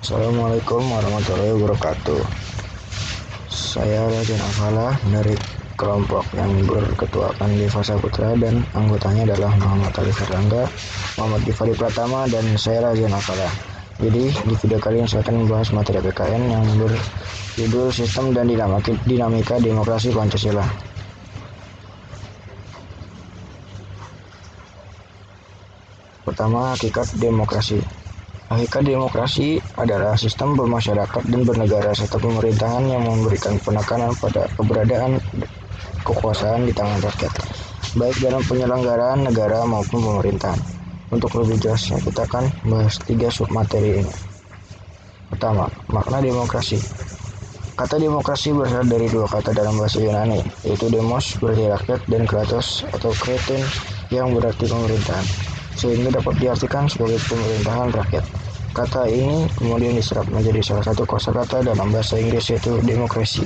Assalamualaikum warahmatullahi wabarakatuh. Saya Rajan Afala dari kelompok yang berketuakan Deva Saputra dan anggotanya adalah Muhammad Ali Erlangga, Muhammad Gifari Pratama, dan saya Rajan Afala. Jadi di video kali ini saya akan membahas materi PKN yang berjudul Sistem dan Dinamika Demokrasi Pancasila. Pertama, hakikat demokrasi. Hakikat demokrasi adalah sistem bermasyarakat dan bernegara serta pemerintahan yang memberikan penekanan pada keberadaan kekuasaan di tangan rakyat, baik dalam penyelenggaraan negara maupun pemerintahan. Untuk lebih jelasnya, kita akan bahas 3 submateri ini. Pertama, makna demokrasi. Kata demokrasi berasal dari 2 kata dalam bahasa Yunani, yaitu demos berarti rakyat dan kratos atau kretin yang berarti pemerintahan, sehingga dapat diartikan sebagai pemerintahan rakyat. Kata ini kemudian diserap menjadi salah satu kosakata dalam bahasa Inggris, yaitu demokrasi.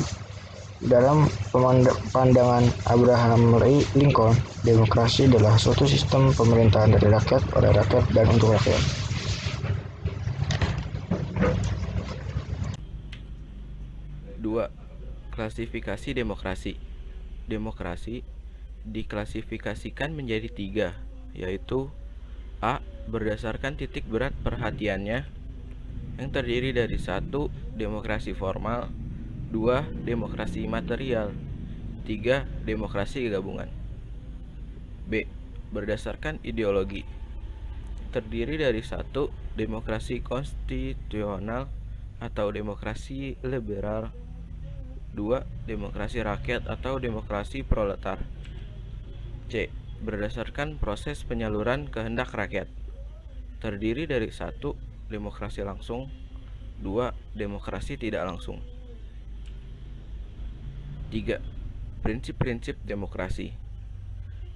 Dalam pandangan Abraham Lincoln, demokrasi adalah suatu sistem pemerintahan dari rakyat, oleh rakyat, dan untuk rakyat. Dua, klasifikasi demokrasi. Demokrasi diklasifikasikan menjadi 3, yaitu A. Berdasarkan titik berat perhatiannya, yang terdiri dari 1. Demokrasi formal, 2. Demokrasi material, 3. Demokrasi gabungan. B. Berdasarkan ideologi, terdiri dari 1. Demokrasi konstitusional atau demokrasi liberal, 2. Demokrasi rakyat atau demokrasi proletar. C. Berdasarkan proses penyaluran kehendak rakyat, terdiri dari 1. Demokrasi langsung, 2. Demokrasi tidak langsung. 3. Prinsip-prinsip demokrasi.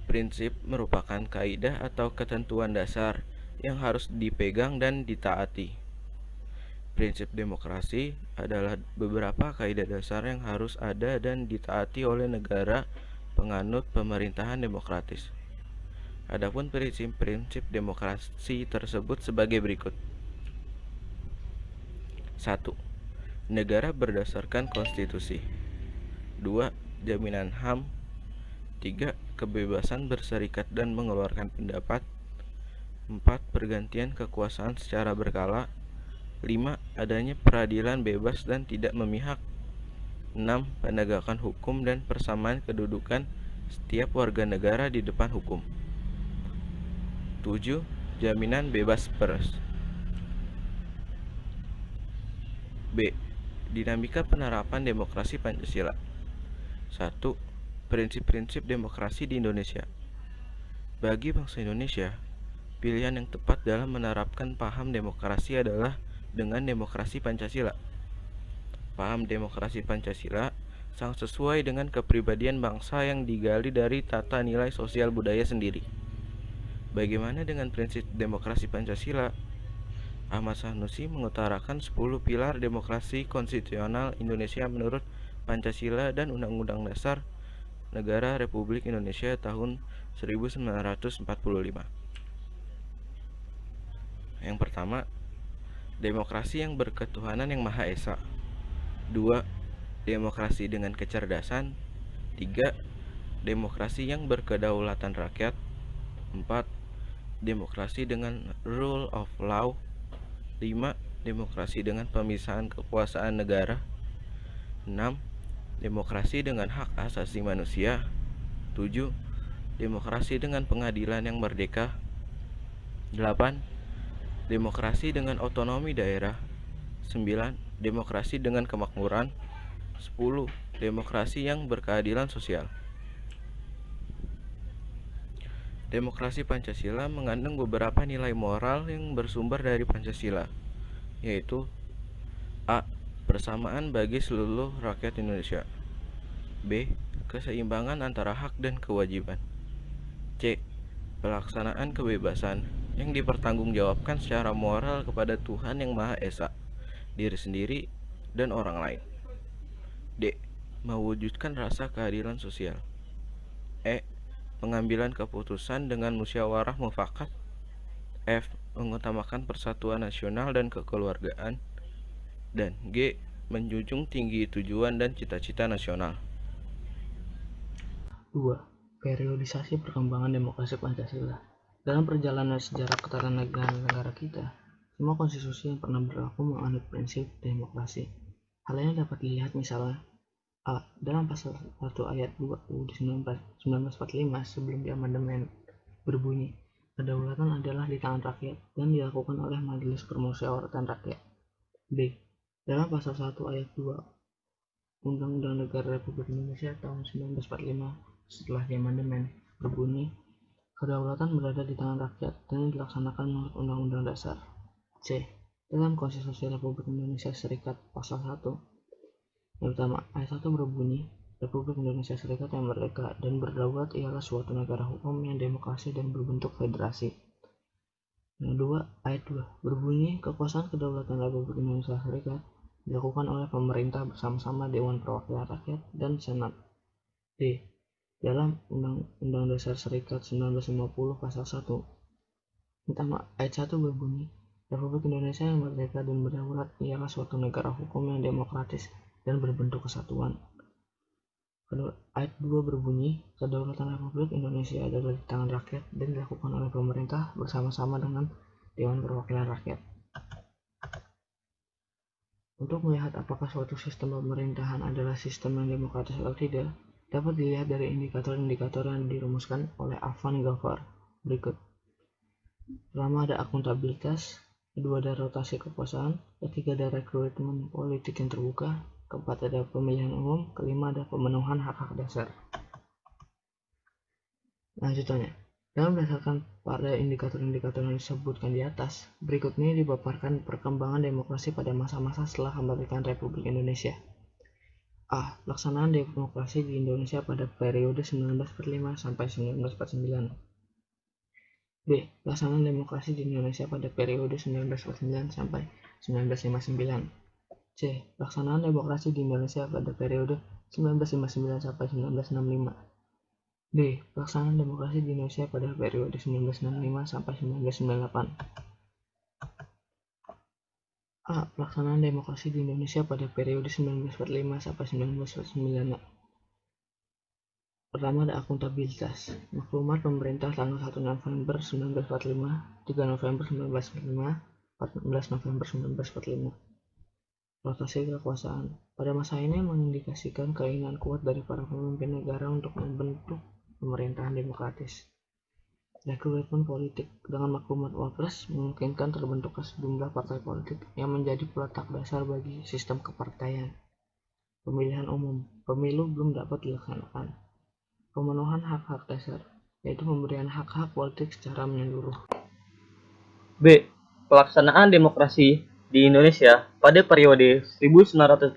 Prinsip merupakan kaidah atau ketentuan dasar yang harus dipegang dan ditaati. Prinsip demokrasi adalah beberapa kaidah dasar yang harus ada dan ditaati oleh negara penganut pemerintahan demokratis. Adapun prinsip-prinsip demokrasi tersebut sebagai berikut. 1. Negara berdasarkan konstitusi. 2. Jaminan HAM. 3. Kebebasan berserikat dan mengeluarkan pendapat. 4. Pergantian kekuasaan secara berkala. 5. Adanya peradilan bebas dan tidak memihak. 6. Penegakan hukum dan persamaan kedudukan setiap warga negara di depan hukum. 7. Jaminan bebas pers. B. Dinamika penerapan demokrasi Pancasila. 1. Prinsip-prinsip demokrasi di Indonesia. Bagi bangsa Indonesia, pilihan yang tepat dalam menerapkan paham demokrasi adalah dengan demokrasi Pancasila. Paham demokrasi Pancasila sangat sesuai dengan kepribadian bangsa yang digali dari tata nilai sosial budaya sendiri. Bagaimana dengan prinsip demokrasi Pancasila? Ahmad Sanusi mengutarakan 10 pilar demokrasi konstitusional Indonesia menurut Pancasila dan Undang-Undang Dasar Negara Republik Indonesia tahun 1945. Yang pertama, demokrasi yang berketuhanan yang Maha Esa. 2. Demokrasi dengan kecerdasan. 3. Demokrasi yang berkedaulatan rakyat. 4. Demokrasi dengan rule of law. 5. Demokrasi dengan pemisahan kekuasaan negara. 6. Demokrasi dengan hak asasi manusia. 7. Demokrasi dengan pengadilan yang merdeka. 8. Demokrasi dengan otonomi daerah. 9. Demokrasi dengan kemakmuran. 10. Demokrasi yang berkeadilan sosial. Demokrasi Pancasila mengandung beberapa nilai moral yang bersumber dari Pancasila, yaitu A. Persamaan bagi seluruh rakyat Indonesia. B. Keseimbangan antara hak dan kewajiban. C. Pelaksanaan kebebasan yang dipertanggungjawabkan secara moral kepada Tuhan yang Maha Esa, diri sendiri, dan orang lain. D. Mewujudkan rasa keadilan sosial. E. Pengambilan keputusan dengan musyawarah mufakat. F. Mengutamakan persatuan nasional dan kekeluargaan. Dan G. Menjunjung tinggi tujuan dan cita-cita nasional. 2. Periodisasi perkembangan demokrasi Pancasila. Dalam perjalanan sejarah ketatanegaraan kita, semua konstitusi yang pernah berlaku menganut prinsip demokrasi. Hal ini dapat dilihat misalnya A. Dalam pasal 1 ayat 2 UUD 1945 sebelum diamandemen berbunyi, kedaulatan adalah di tangan rakyat dan dilakukan oleh Majelis Permusyawaratan Rakyat. B. Dalam pasal 1 ayat 2 Undang-Undang Negara Republik Indonesia tahun 1945 setelah diamandemen berbunyi, kedaulatan berada di tangan rakyat dan dilaksanakan menurut Undang-Undang Dasar. C. Dalam Konstitusi Republik Indonesia Serikat pasal 1 yang pertama, ayat 1 berbunyi, Republik Indonesia Serikat yang merdeka dan berdaulat ialah suatu negara hukum yang demokrasi dan berbentuk federasi. Yang kedua, ayat 2 berbunyi, kekuasaan kedaulatan Republik Indonesia Serikat dilakukan oleh pemerintah bersama-sama Dewan Perwakilan Rakyat dan Senat. D. Dalam Undang-Undang Dasar Serikat 1950 pasal 1 pertama, ayat 1 berbunyi, Republik Indonesia yang merdeka dan berdaulat ialah suatu negara hukum yang demokratis dan berbentuk kesatuan. Kedua, ayat 2 berbunyi, kedaulatan Republik Indonesia adalah di tangan rakyat dan dilakukan oleh pemerintah bersama-sama dengan Dewan Perwakilan Rakyat. Untuk melihat apakah suatu sistem pemerintahan adalah sistem yang demokratis atau tidak, dapat dilihat dari indikator-indikator yang dirumuskan oleh Afan Ghaffar berikut. Pertama ada akuntabilitas, kedua ada rotasi kekuasaan, ketiga ada rekrutmen politik yang terbuka, keempat ada pemilihan umum, kelima ada pemenuhan hak-hak dasar. Lanjutannya, dalam berdasarkan pada indikator-indikator yang disebutkan di atas, berikut ini dipaparkan perkembangan demokrasi pada masa-masa setelah kemerdekaan Republik Indonesia. A. Pelaksanaan demokrasi di Indonesia pada periode 1945 sampai 1949. B. Pelaksanaan demokrasi di Indonesia pada periode 1949 sampai 1959. C. Pelaksanaan demokrasi di Indonesia pada periode 1959 sampai 1965. D. Pelaksanaan demokrasi di Indonesia pada periode 1965 sampai 1998. A. Pelaksanaan demokrasi di Indonesia pada periode 1945 sampai 1999. Pertama ada akuntabilitas. Maklumat pemerintah tanggal 1 November 1945, 3 November 1945, 14 November 1945. Rotasi kekuasaan. Pada masa ini mengindikasikan keinginan kuat dari para pemimpin negara untuk membentuk pemerintahan demokratis. Rekrutmen politik. Dengan maklumat Wapres memungkinkan terbentuknya sejumlah partai politik yang menjadi peletak dasar bagi sistem kepartaian. Pemilihan umum. Pemilu belum dapat dilaksanakan. Pemenuhan hak-hak dasar, yaitu pemberian hak-hak politik secara menyeluruh. B. Pelaksanaan demokrasi di Indonesia pada periode 1949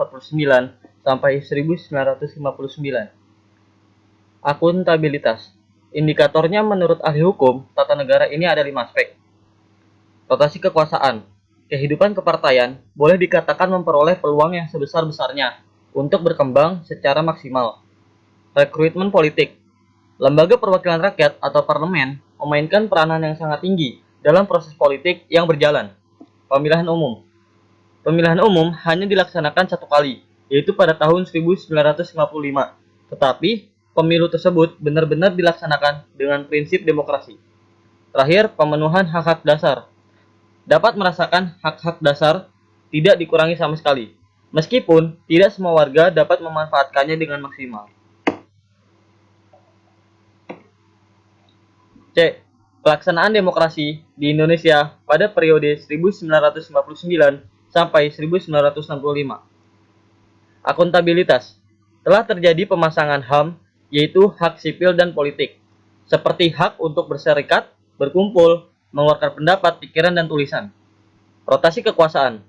sampai 1959. Akuntabilitas. Indikatornya menurut ahli hukum tata negara ini ada 5 aspek. Rotasi kekuasaan. Kehidupan kepartaian boleh dikatakan memperoleh peluang yang sebesar-besarnya untuk berkembang secara maksimal. Rekrutmen politik. Lembaga perwakilan rakyat atau parlemen memainkan peranan yang sangat tinggi dalam proses politik yang berjalan. Pemilihan umum. Pemilihan umum hanya dilaksanakan satu kali, yaitu pada tahun 1955. Tetapi pemilu tersebut benar-benar dilaksanakan dengan prinsip demokrasi. Terakhir, pemenuhan hak-hak dasar. Dapat merasakan hak-hak dasar tidak dikurangi sama sekali, meskipun tidak semua warga dapat memanfaatkannya dengan maksimal. C. Pelaksanaan demokrasi di Indonesia pada periode 1959 sampai 1965. Akuntabilitas. Telah terjadi pemasangan HAM, yaitu hak sipil dan politik, seperti hak untuk berserikat, berkumpul, mengeluarkan pendapat, pikiran, dan tulisan. Rotasi kekuasaan.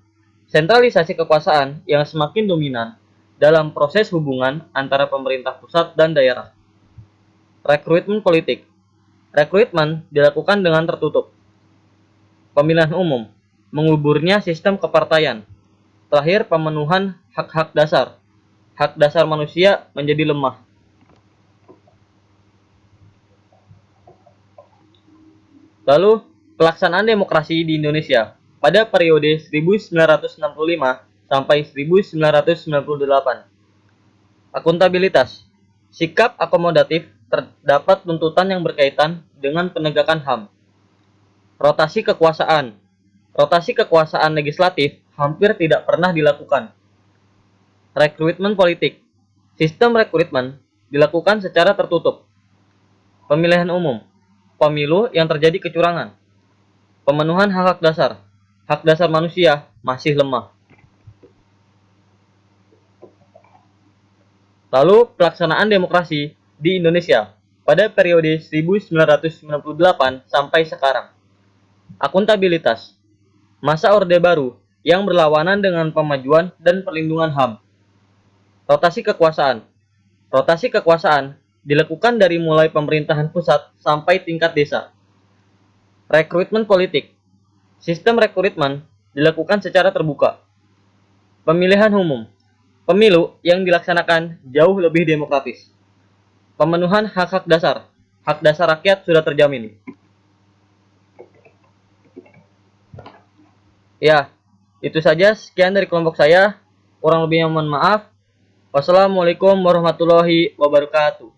Sentralisasi kekuasaan yang semakin dominan dalam proses hubungan antara pemerintah pusat dan daerah. Rekrutmen politik. Rekrutmen dilakukan dengan tertutup. Pemilihan umum. Menguburnya sistem kepartaian. Terakhir, pemenuhan hak-hak dasar. Hak dasar manusia menjadi lemah. Lalu, pelaksanaan demokrasi di Indonesia pada periode 1965 sampai 1998. Akuntabilitas. Sikap akomodatif terdapat tuntutan yang berkaitan dengan penegakan HAM. Rotasi kekuasaan. Rotasi kekuasaan legislatif hampir tidak pernah dilakukan. Rekrutmen politik. Sistem rekrutmen dilakukan secara tertutup. Pemilihan umum. Pemilu yang terjadi kecurangan. Pemenuhan hak-hak dasar. Hak dasar manusia masih lemah. Lalu pelaksanaan demokrasi di Indonesia pada periode 1998 sampai sekarang. Akuntabilitas. Masa Orde Baru yang berlawanan dengan pemajuan dan perlindungan HAM. Rotasi kekuasaan. Rotasi kekuasaan dilakukan dari mulai pemerintahan pusat sampai tingkat desa. Rekrutmen politik. Sistem rekrutmen dilakukan secara terbuka. Pemilihan umum. Pemilu yang dilaksanakan jauh lebih demokratis. Pemenuhan hak-hak dasar. Hak dasar rakyat sudah terjamin. Ya, itu saja sekian dari kelompok saya. Kurang lebihnya mohon maaf. Wassalamualaikum warahmatullahi wabarakatuh.